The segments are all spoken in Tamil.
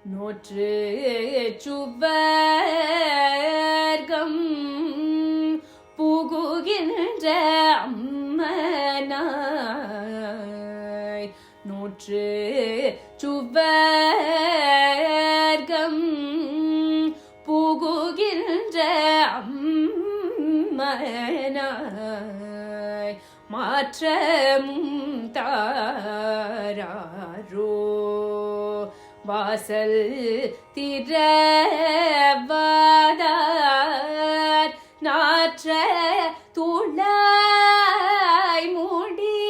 நோற்று சுவர்க்கம் புகுகின்ற அம்மனாய் நோற்று சுவர்க்கம் புகுகின்ற அம்மனாய் மாற்றமும் தாராரோ வாசல் திறவாதார் நாற்ற துளாய் மூடி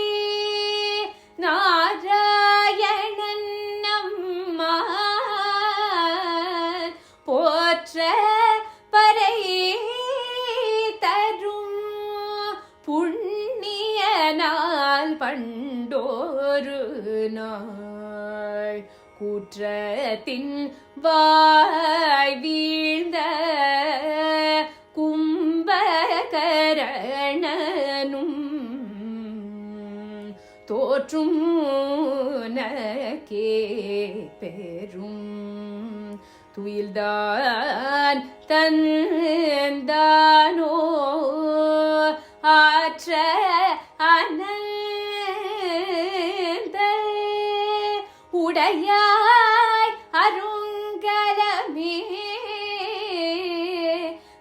நாராயணன் நம்மால் போற்ற பறை தரும் புண்ணிய நாள் பண்டோரு நாள் கூற்றத்தின் வாய் வீழ்ந்த கும்பகரணனும் தோற்றும் நக்கே பெரும் துயில்தான் தந்தானோ ஆற்ற அனந்த உடையாய் அருங்கலமே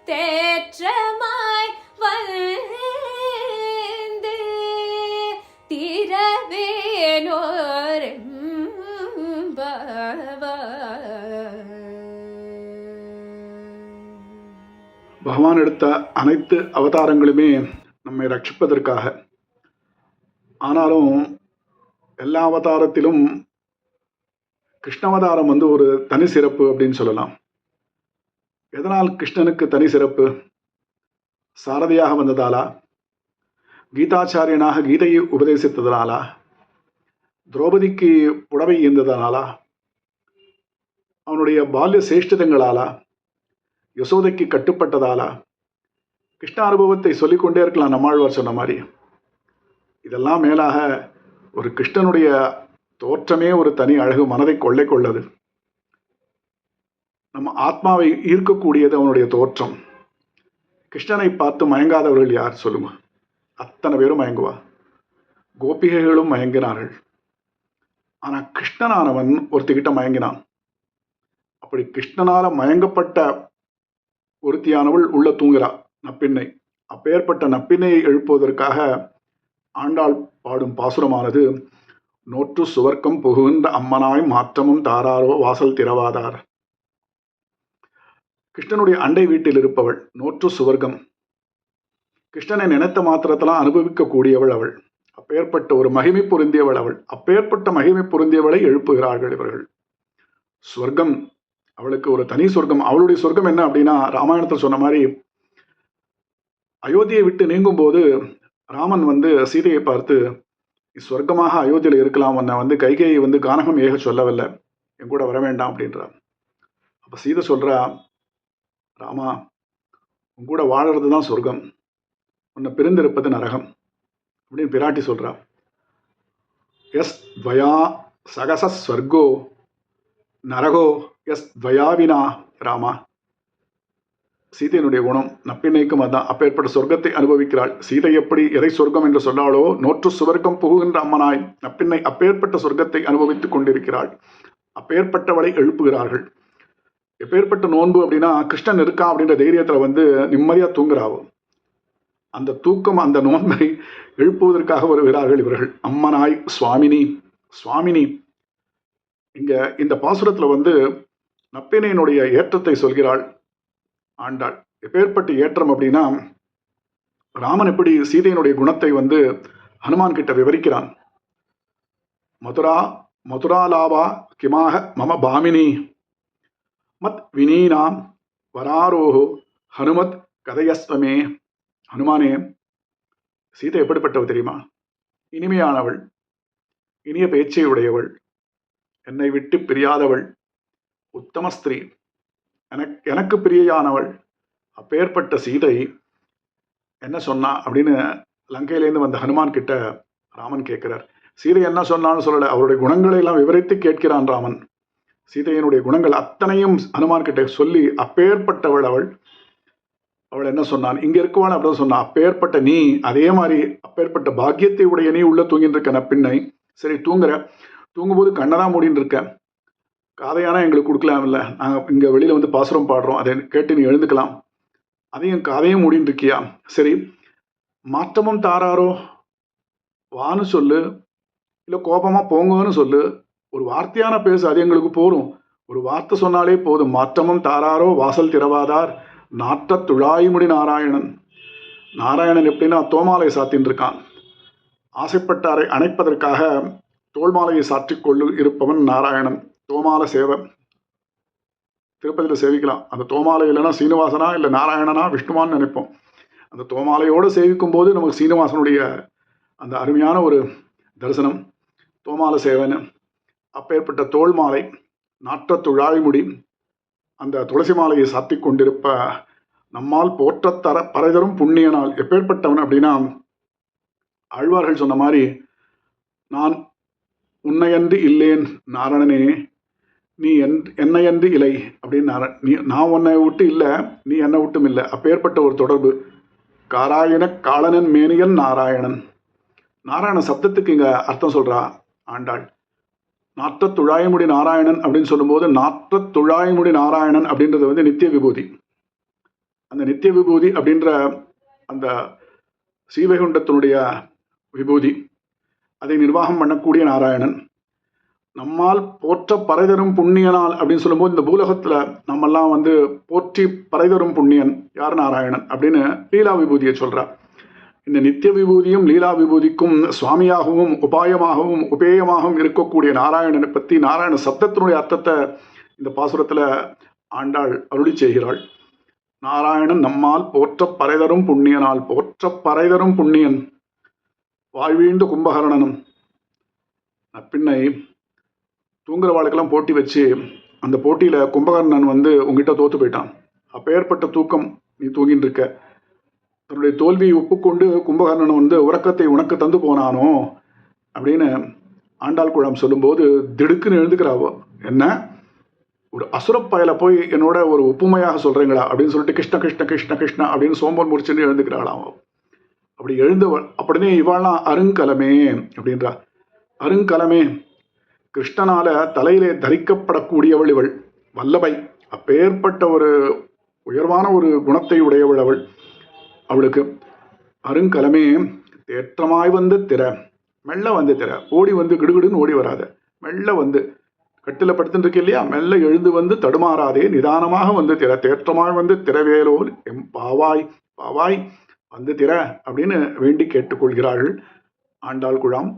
தேற்றமாய் வந்து பகவான் எடுத்த அனைத்து அவதாரங்களுமே நம்மை ரட்சிப்பதற்காக. ஆனாலும் எல்லா அவதாரத்திலும் கிருஷ்ணாவதாரம் ஒரு தனி சிறப்பு அப்படின்னு சொல்லலாம். எதனால் கிருஷ்ணனுக்கு தனி சிறப்பு? சாரதியாக வந்ததாலா, கீதாச்சாரியனாக கீதையை உபதேசித்ததனாலா, திரௌபதிக்கு புடவை ஈந்ததனாலா, அவனுடைய பால்ய சேஷ்டிதங்களாலா, யசோதைக்கு கட்டுப்பட்டதாலா? கிருஷ்ண அனுபவத்தை சொல்லிக்கொண்டே இருக்கலாம் நம்மாழ்வார் சொன்ன மாதிரி. இதெல்லாம் மேலாக ஒரு கிருஷ்ணனுடைய தோற்றமே ஒரு தனி அழகு, மனதை கொள்ளை கொள்ளது. நம்ம ஆத்மாவை ஈர்க்கக்கூடியது அவனுடைய தோற்றம். கிருஷ்ணனை பார்த்து மயங்காதவர்கள் யார் சொல்லுங்க? அத்தனை பேரும் மயங்குவா. கோபிகைகளும் மயங்கினார்கள். ஆனா கிருஷ்ணனானவன் ஒருத்திக்கிட்ட மயங்கினான். அப்படி கிருஷ்ணனால மயங்கப்பட்ட ஒருத்தியானவள் உள்ள தூங்குறா, நப்பின்னை. அப்பேற்பட்ட நப்பின்னையை எழுப்புவதற்காக ஆண்டாள் பாடும் பாசுரமானது நோற்று சுவர்க்கம் புகுகின்ற அம்மனாய் மாற்றமும் தாராரோ வாசல் திறவாதார். கிருஷ்ணனுடைய அண்டை வீட்டில் இருப்பவள் நோற்று சுவர்க்கம். கிருஷ்ணனை நினைத்த மாத்திரத்தெல்லாம் அனுபவிக்க கூடியவள் அவள். அப்பேற்பட்ட ஒரு மகிமை பொருந்தியவள் அவள். அப்பேற்பட்ட மகிமை பொருந்தியவளை எழுப்புகிறார்கள் இவர்கள். சொர்க்கம், அவளுக்கு ஒரு தனி சொர்க்கம். அவளுடைய சொர்க்கம் என்ன அப்படின்னா, ராமாயணத்தில் சொன்ன மாதிரி அயோத்தியை விட்டு நீங்கும் போது ராமன் சீதையை பார்த்து, சொர்க்கமாக அயோத்தியில் இருக்கலாம், உன்னை கைகையை கானகம் ஏக சொல்லவில்லை, என் கூட வர வேண்டாம் அப்படின்றார். அப்ப சீதை சொல்றா, ராமா, உன் கூட வாழறது தான் சொர்க்கம், உன்னை பிரிந்திருப்பது நரகம் அப்படின்னு பிராட்டி சொல்றா. எஸ் துவயா சகச ஸ்வர்கோ நரகோ எஸ் துவயாவினா ராமா. சீதையினுடைய குணம் நப்பின்னைக்கும் அதான். அப்பேற்பட்ட சொர்க்கத்தை அனுபவிக்கிறாள். சீதை எப்படி எதை சொர்க்கம் என்று சொன்னாலோ, நோற்று சுவர்க்கம் புகுகின்ற அம்மனாய் நப்பின்னை அப்பேற்பட்ட சொர்க்கத்தை அனுபவித்துக் கொண்டிருக்கிறாள். அப்பேற்பட்டவளை எழுப்புகிறார்கள். எப்பேற்பட்ட நோன்பு அப்படின்னா, கிருஷ்ணன் இருக்கா அப்படின்ற தைரியத்துல நிம்மதியா தூங்குறாவோ. அந்த தூக்கம், அந்த நோன்பை எழுப்புவதற்காக வருகிறார்கள் இவர்கள். அம்மனாய் சுவாமினி. சுவாமினி இங்க இந்த பாசுரத்துல நப்பினையினுடைய ஏற்றத்தை சொல்கிறாள் ஆண்டாள். எப்பேற்பட்ட ஏற்றம் அப்படின்னா, ராமன் எப்படி சீதையினுடைய குணத்தை ஹனுமான் கிட்ட விவரிக்கிறான். மதுராலாவா கிமாக மம பாமினி மத் வினீனாம் வராரோஹோ ஹனுமத் கதையஸ்வமே. ஹனுமானே, சீதை எப்படிப்பட்டவள் தெரியுமா? இனிமையானவள், இனிய பேச்சை உடையவள், என்னை விட்டு பிரியாதவள், உத்தம ஸ்திரீ, எனக்கு பிரியையானவள். அப்பேற்பட்ட சீதை என்ன சொன்னா அப்படின்னு லங்கையிலேருந்து வந்த ஹனுமான் கிட்ட ராமன் கேட்கிறார். சீதை என்ன சொன்னான்னு சொல்லல, அவருடைய குணங்களை எல்லாம் விவரித்து கேட்கிறான் ராமன். சீதையினுடைய குணங்கள் அத்தனையும் ஹனுமான் கிட்ட சொல்லி அப்பேற்பட்டவள் அவள் என்ன சொன்னான், இங்க இருக்குவாள் அப்படின்னு சொன்னான். அப்பேற்பட்ட நீ அதே மாதிரி அப்பேற்பட்ட பாக்கியத்தை உடைய நீ உள்ள தூங்கிட்டு இருக்க பின்னை. சரி தூங்கும்போது கண்ணை தான் மூடின்னு இருக்க, காதையானா எங்களுக்கு கொடுக்கலாம் இல்லை, நாங்கள் இங்கே வெளியில் வந்து பாசுரம் பாடுறோம், அதை கேட்டு நீ எழுந்துக்கலாம், அதையும் காதையும் மூடின்னு இருக்கியா? சரி மாற்றமும் தாராரோ வான்னு சொல்லு, இல்லை கோபமாக போங்கன்னு சொல்லு, ஒரு வார்த்தையான பேசு, அது எங்களுக்கு போரும். ஒரு வார்த்தை சொன்னாலே போதும். மாற்றமும் தாராரோ வாசல் திறவாதார் நாட்ட துழாய்முடி நாராயணன். நாராயணன் எப்படின்னா தோமாலை சாத்தின்னு இருக்கான். ஆசைப்பட்டாரை அணைப்பதற்காக தோல்மாலையை சாற்றிக்கொள்ளு இருப்பவன் நாராயணன். தோமால சேவை திருப்பதியில் சேவிக்கலாம். அந்த தோமாலை இல்லைன்னா சீனிவாசனா இல்லை நாராயணனா விஷ்ணுவான்னு நினைப்போம். அந்த தோமாலையோடு சேவிக்கும் போது நமக்கு சீனிவாசனுடைய அந்த அருமையான ஒரு தரிசனம். தோமால சேவன் அப்பேற்பட்ட தோல் மாலை நாற்ற துழாய்முடி அந்த துளசி மாலையை சாத்தி கொண்டிருப்ப நம்மால் போற்றத்தர பறைதரும் புண்ணிய நாள். எப்பேற்பட்டவன் அப்படின்னா ஆழ்வார்கள் சொன்ன மாதிரி நான் உன்னையன்று இல்லேன் நாரணனே நீ என்னையன்று இல்லை அப்படின்னு நான் உன்னை விட்டு இல்லை, நீ என்னை விட்டும் இல்லை. அப்பேற்பட்ட ஒரு தொடர்பு. காராயண காளனன் மேனியன் நாராயணன். நாராயண சப்தத்துக்கு இங்கே அர்த்தம் சொல்கிறா ஆண்டாள். நாற்ற துழாய்முடி நாராயணன் அப்படின்னு சொல்லும்போது நாற்ற துழாய்முடி நாராயணன் அப்படின்றது வந்து நித்திய விபூதி. அந்த நித்திய விபூதி அப்படின்ற அந்த ஸ்ரீவைகுண்டத்தினுடைய விபூதி, அதை நிர்வாகம் பண்ணக்கூடிய நாராயணன். நம்மால் போற்ற பறைதரும் புண்ணியனால் அப்படின்னு சொல்லும்போது இந்த பூலகத்தில் நம்மெல்லாம் வந்து போற்றி பறைதரும் புண்ணியன் யார்? நாராயணன் அப்படின்னு லீலா விபூதியை சொல்கிறார். இந்த நித்திய விபூதியும் லீலா விபூதிக்கும் சுவாமியாகவும் உபாயமாகவும் உபேயமாகவும் இருக்கக்கூடிய நாராயணனை பற்றி நாராயண சப்தத்தினுடைய அர்த்தத்தை இந்த பாசுரத்தில் ஆண்டாள் அருளி செய்கிறாள். நாராயணன் நம்மால் போற்ற பறைதரும் புண்ணியனால். போற்ற பறைதரும் புண்ணியன் வாழ்வீழ்ந்த கும்பகர்ணனும். பின்னை தூங்குறவாளுக்கெல்லாம் போட்டி வச்சு அந்த போட்டியில் கும்பகர்ணன் வந்து உங்ககிட்ட தோற்று போயிட்டான். அப்பேற்பட்ட தூக்கம் நீ தூங்கின்னு இருக்க. தன்னுடைய தோல்வியை ஒப்புக்கொண்டு கும்பகர்ணன் வந்து உறக்கத்தை உனக்கு தந்து போனானோ அப்படின்னு ஆண்டாள் குழாம் சொல்லும்போது திடுக்குன்னு எழுந்துக்கிறாவோ. என்ன ஒரு அசுரப்பயலை போய் என்னோட ஒரு ஒப்புமையாக சொல்கிறீங்களா அப்படின்னு சொல்லிட்டு கிருஷ்ண கிருஷ்ண கிருஷ்ண கிருஷ்ண அப்படின்னு சோம்பல் முடிச்சுன்னு எழுந்துக்கிறாளாம். அப்படி எழுந்தவள் அப்படின்னே இவாள்லாம் அருங்கலமே அப்படின்றா. அருங்கலமே கிருஷ்ணனால தலையிலே தரிக்கப்படக்கூடியவள் இவள். வல்லபை அப்பேற்பட்ட ஒரு உயர்வான ஒரு குணத்தை உடையவள் அவள். அவளுக்கு அருங்கலமே தேற்றமாய் வந்து திற, மெல்ல வந்து திற, ஓடி வந்து கிடுகிடுன்னு ஓடி வராத, மெல்ல வந்து கட்டில படுத்துட்டு இருக்கு இல்லையா, மெல்ல எழுந்து வந்து தடுமாறாதே நிதானமாக வந்து திற, தேற்றமாய் வந்து திறவேலோல் எம் பாவாய் பாவாய் வந்து திற அப்படின்னு வேண்டி கேட்டுக்கொள்கிறார்கள் ஆண்டாள் குழாம்.